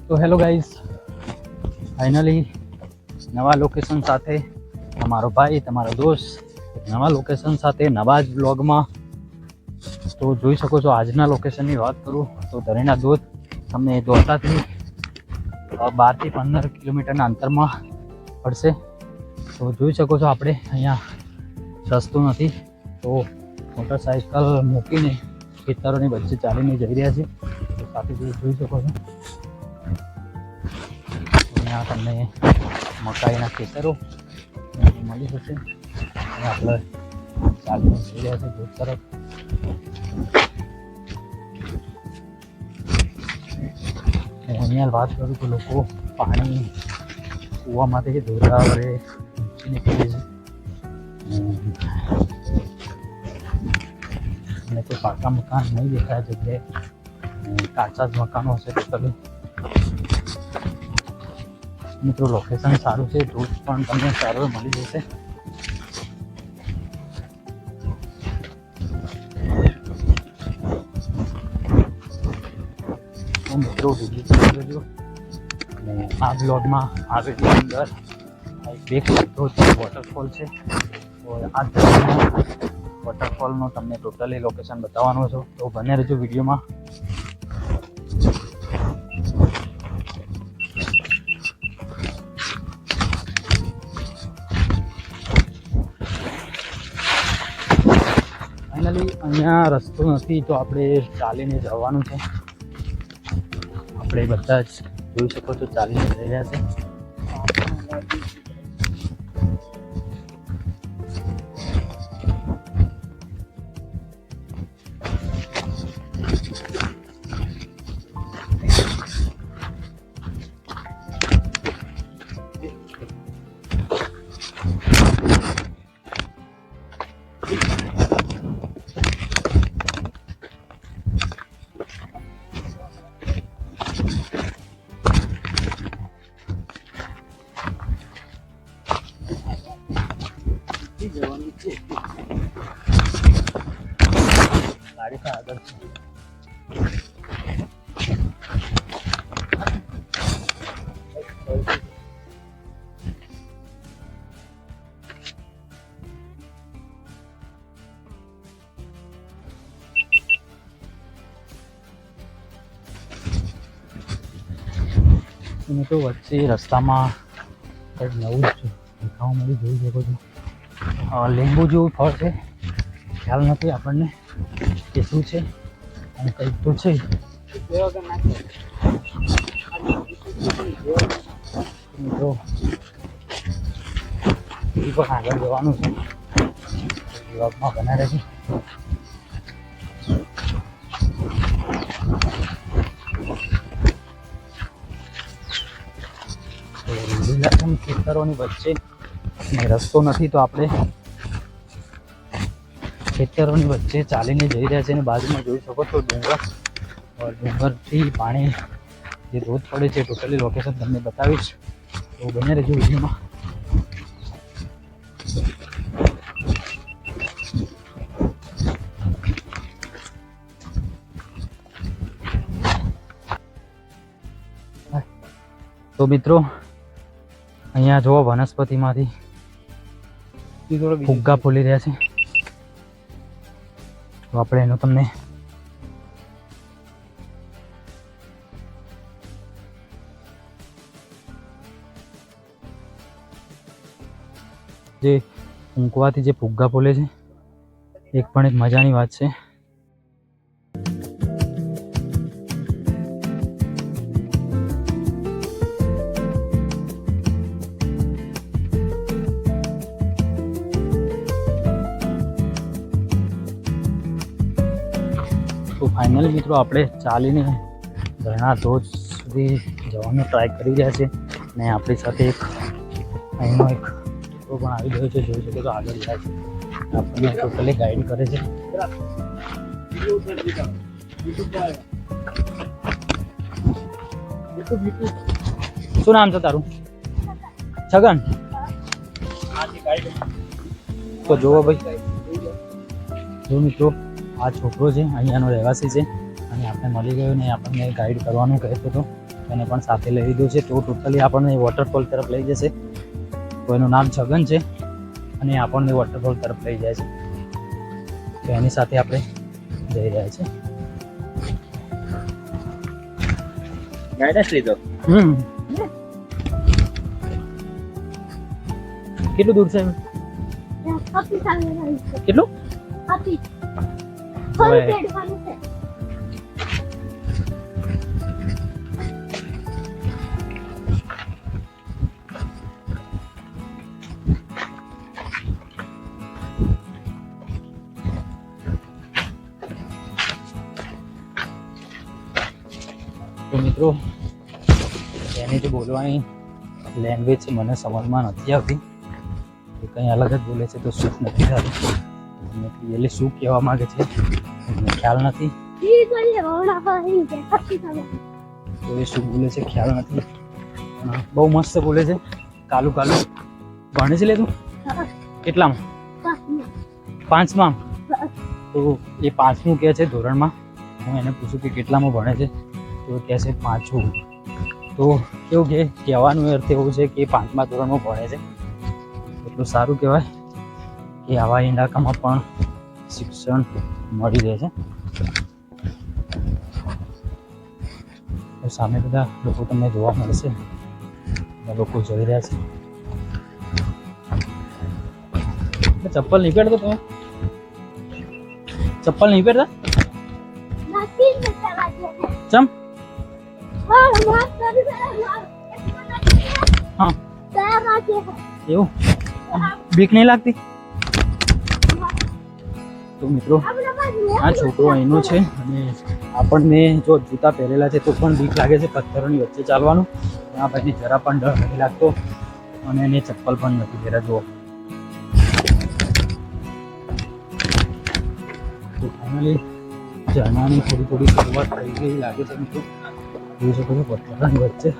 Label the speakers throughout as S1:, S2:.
S1: તો hello guys, finally નવા location સાથે તમારો ભાઈ, તમારો દોસ્ત નવા લોકેશન સાથે નવા જ બ્લોગમાં. તો જોઈ શકો છો, આજના લોકેશનની વાત કરું તો ધરેણા ધોધ તમને દોરતાથી 12 થી 15 કિલોમીટરના અંતરમાં પડશે. તો જોઈ શકો છો, આપણે અહીંયા રસ્તો નથી તો મોટરસાઇકલ મૂકીને ખેતરોની વચ્ચે ચાલીને જઈ રહ્યા છીએ. તો સાથે જોઈ શકો છો, અહીંયા તમને મકાઈના ખેતરો મળી જશે. આપણે ચાલીને જઈ રહ્યા છીએ ધોધ તરફ. અહીંયા વાત કરું તો લોકો પાણી કૂવામાંથી ધોધા વડે નીકળે છે અને કોઈ પાકા મકાન નહીં દેખાય જગ્યાએ, કાચા જ મકાનો હશે ટોટલી. મિત્રો લોકેશન સારું છે, ધોધ પણ તમને સારો મળી જશે. મિત્રો વિડીયો જોજો અને આ બ્લોગમાં આ વિડીયો અંદર એક ધોધ વોટરફોલ છે. તો આ વોટરફોલનો તમને ટોટલી લોકેશન બતાવવાનો છું, તો બને રહેજો વિડીયોમાં. ફાઇનલી અહીંયા રસ્તો નથી તો આપણે ચાલીને જવાનું છે. આપણે બધા જ જોઈ શકો છો ચાલીને જઈ રહ્યા છે. ગાડી તો આગળ છે. તો વચ્ચે રસ્તામાં કંઈક નવું જ દેખાવા મળી, જોઈ શકો છો. લીંબુ જેવું ફળ છે, ખ્યાલ નથી આપણને કે શું છે અને કંઈક તો છે. મિત્રો એ પણ આગળ જવાનું છે, બ્લોગમાં બના રહેશે. લીલાછમ ખેતરોની વચ્ચે રસ્તો નથી તો આપણે ખેતરોની વચ્ચે ચાલીને જઈ રહ્યા છે અને બાજુમાં જોઈ શકો છો ડુંગરથી પાણી જે ધોધ પડે છે, ટોટલી લોકેશન તમને બતાવીશ. તો બને રહેજો વિડીયોમાં. તો મિત્રો અહીંયા જોવો વનસ્પતિમાંથી ફુગ્ગા ફૂલી રહ્યા છે. તો આપણે એનું તમને જે ઊંઘવાથી જે ફુગ્ગા ફૂલે છે એક પણ એક મજાની વાત છે. તો ફાઇનલી મિત્રો આપણે ચાલીને ઝરણા ધોધ સુધી જવાનો ટ્રાય કરી રહ્યા છે અને આપણી સાથે એક અહીંનો એક છોકરો પણ આવી ગયો છે, જોઈ શકો તો આગળ જાય છે, આપણને ટોટલી ગાઈડ કરે છે. શું નામ છે તારું? છગન. તો જુઓ ભાઈ, જો મિત્રો આ છોકરો છે, અહીંયાનો રહેવાસી છે અને આપણે મળી ગયો ને આપણને ગાઈડ કરવાનું કહેતો હતો, એને પણ સાથે લઈ લીધું છે. તો ટોટલી આપણને વોટરફોલ તરફ લઈ જશે. તો એનું નામ છગન છે અને આપણને વોટરફોલ તરફ લઈ જાય છે. તો એની સાથે આપણે જઈ રહ્યા છે.
S2: ગાઈડન્સ લીધો.
S1: કેટલું દૂર છે? કેટલું? તો મિત્રો, એની જે બોલવાની લેંગ્વેજ છે મને સમજમાં નથી આવતી. એ કંઈ અલગ જ બોલે છે તો શું નથી થતું. એટલે શું કહેવા માંગે છે મને ખ્યાલ નથી. તો એ શું બોલે છે ખ્યાલ નથી. બહુ મસ્ત બોલે છે. કાલું કાલું ભણે છે. લે તું કેટલામાં? 5માં. તો એ 5મું કહે છે ધોરણમાં. હું એને પૂછું કે કેટલામાં ભણે છે, તો કહે છે 5મું. તો કેવું કે કહેવાનું અર્થ એવું છે કે 5મા ધોરણમાં ભણે છે. એટલું સારું કહેવાય કે આવા ઇલાકામાં પણ શિક્ષણ મળી રહે છે. તો સામે બધા લોકો તમને જોવા મળશે. બધા લોકો જોઈ રહ્યા છે. ચપ્પલ નહીં પહેરતો તમે? ચપ્પલ નહીં પહેરતા? ચમ? હા, એવું બીક નહીં લાગતી? તો મિત્રો, આ છોકરો અહીંનો છે અને આપણને જો જૂતા પહેરેલા છે તો પણ બીક લાગે છે પથ્થરોની વચ્ચે ચાલવાનું. આ ભાઈને જરા પણ ડર નથી લાગતો અને એને ચપ્પલ પણ નથી પહેર્યા. જુઓ. તો ફાઇનલી ઝરણાની થોડી શરૂઆત થઈ ગઈ લાગે છે મિત્રો. જોઈ શકો છો પથ્થરોની વચ્ચે.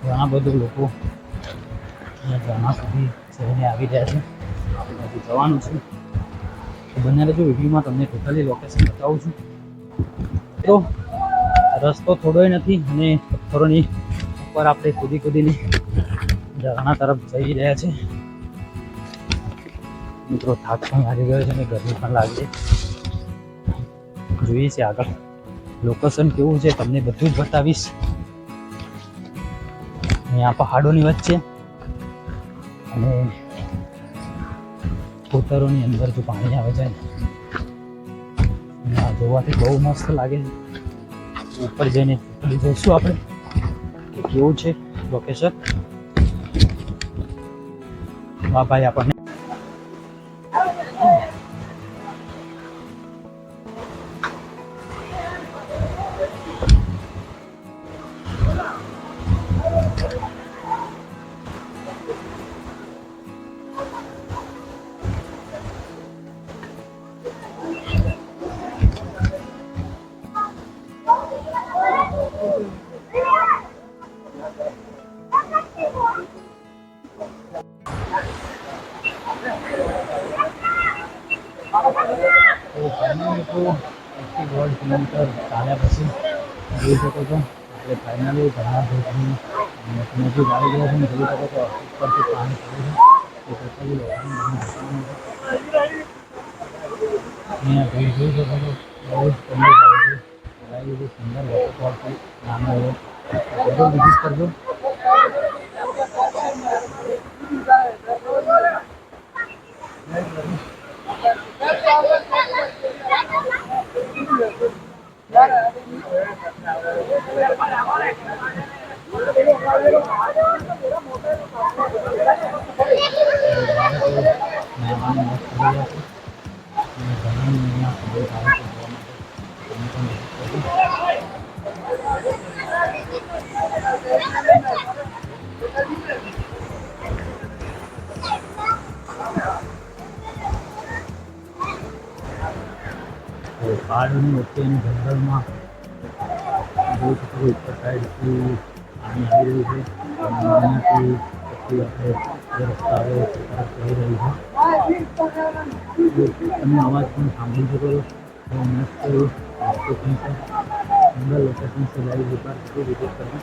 S1: ઘણા બધા લોકો ઝરણા સુધી જઈને આવી રહ્યા છે. આપણે હજી જવાનું છે. તો બને રહેજો વિડીયોમાં, તમને ટોટલી લોકેશન બતાવું છું. તો રસ્તો થોડોય નથી અને પથ્થરોની ઉપર આપણે કૂદીને ઝરણા તરફ જઈ રહ્યા છે. મિત્રો, થાક પણ લાગી ગયો છે અને ગરમી પણ લાગી છે. જોઈએ છે આગળ લોકેશન કેવું છે તમને બધું જ બતાવીશ. અહીંયા પહાડોની વચ્ચે અને કોતરોની અંદર જો પાણી આવે છે આ જોવાથી બહુ મસ્ત લાગે છે. ઉપર જઈને જોઈશું આપણે કે કેવું છે લોકેશન. વાહ ભાઈ, આપણને કિલોમીટર ચાલ્યા પછી જોઈ શકો છો આપણે ફાઇનલી ઘણા ભેગની નજીક આવી ગયા છે. જોઈ શકો છો ઉપરથી પાણી પડે છે. અહીંયા જોઈ શકો છો બહુ જ ઠંડી લાગે છે. સુંદર વોટરફોલ છે. નાનો એવો બધું વિઝિટ કરજો. પહાડોની વચ્ચે અને જંગલમાં જોઈ શકો છો ઉપર સાઈડથી પાણી આવી રહ્યું છે અને અહીંયાથી પછી આપણે જે રસ્તા આવે તે તરફ જઈ રહી છે. તમે અવાજ પણ સાંભળી શકો છો. બહુ મસ્ત લોકેશન છે, સુંદર લોકેશન છે. લાઈવ એકવાર જરૂર વિઝિટ કરજો.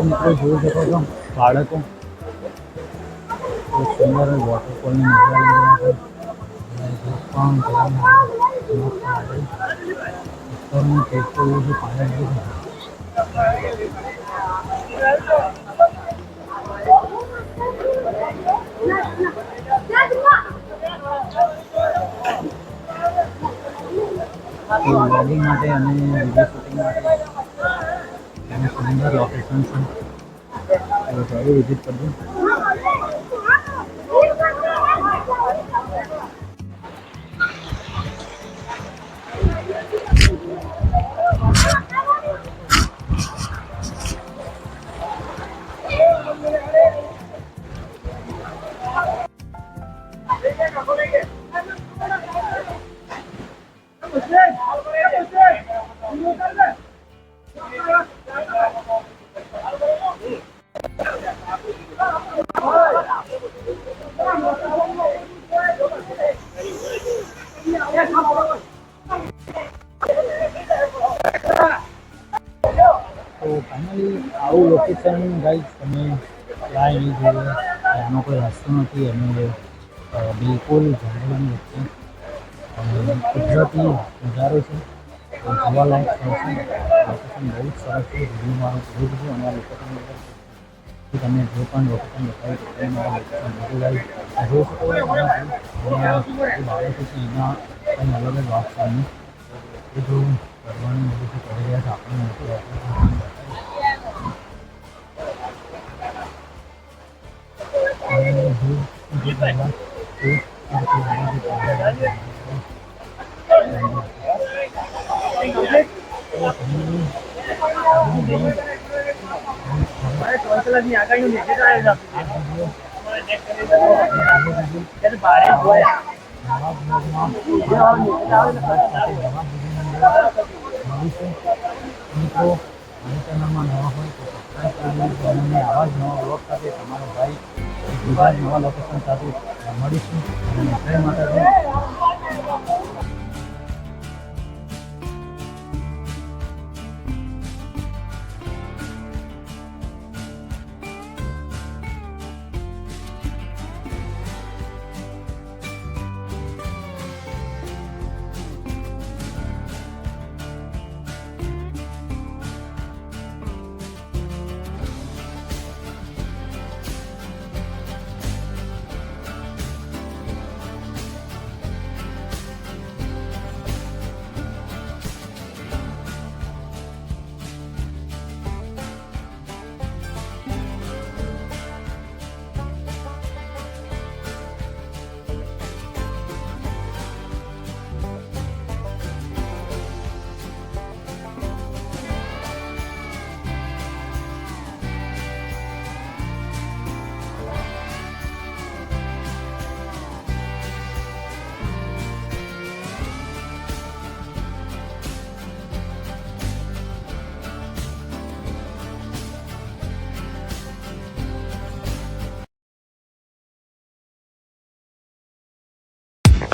S1: મિત્રો જોઈ શકો છો બાળકો એક સુંદર વોટરફોલની મજા લઈ રહ્યા છે. પણ ઉપરનું ટેકરું જે પાણી છે. વ્લોગિંગ માટે અને વિડીયો શૂટિંગ માટે અને સુંદર લોકેશન છે. તો જરૂર વિઝિટ કરજો. તો ફાઇનલી આવું લોકેશન ગાઈઝ તમે ક્યાંય નહીં જોઈએ. આનો કોઈ રસ્તો નથી અને બિલકુલ જંગલની વચ્ચે કુદરતી નજારો છે. તો જોવાલાયક સ્થળ છે. લોકેશન બહુ જ સરસ છે. રિવ્યૂ મારું જરૂર છે અને આ લોકેશન તમે જે પણ લોકેશન બતાવી તો તે મારા લોકેશન બધું ગાઈઝ જોઈ શકો છો. બાળકો છે એના કંઈ અલગ જ વાત છે. એ જો કરવાનું બધું કરી રહ્યા છે આપણે મોટું મિત્રો અને ચેનલમાં નવા હોય તો સબસ્ક્રાઈબ કરી દેજો. અને આવા જ નવા બ્લોગ સાથે તમારો ભાઈ બીજા જ નવા લોકેશન સાથે મળીશું. અને જય માતાજી.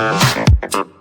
S3: Thank you.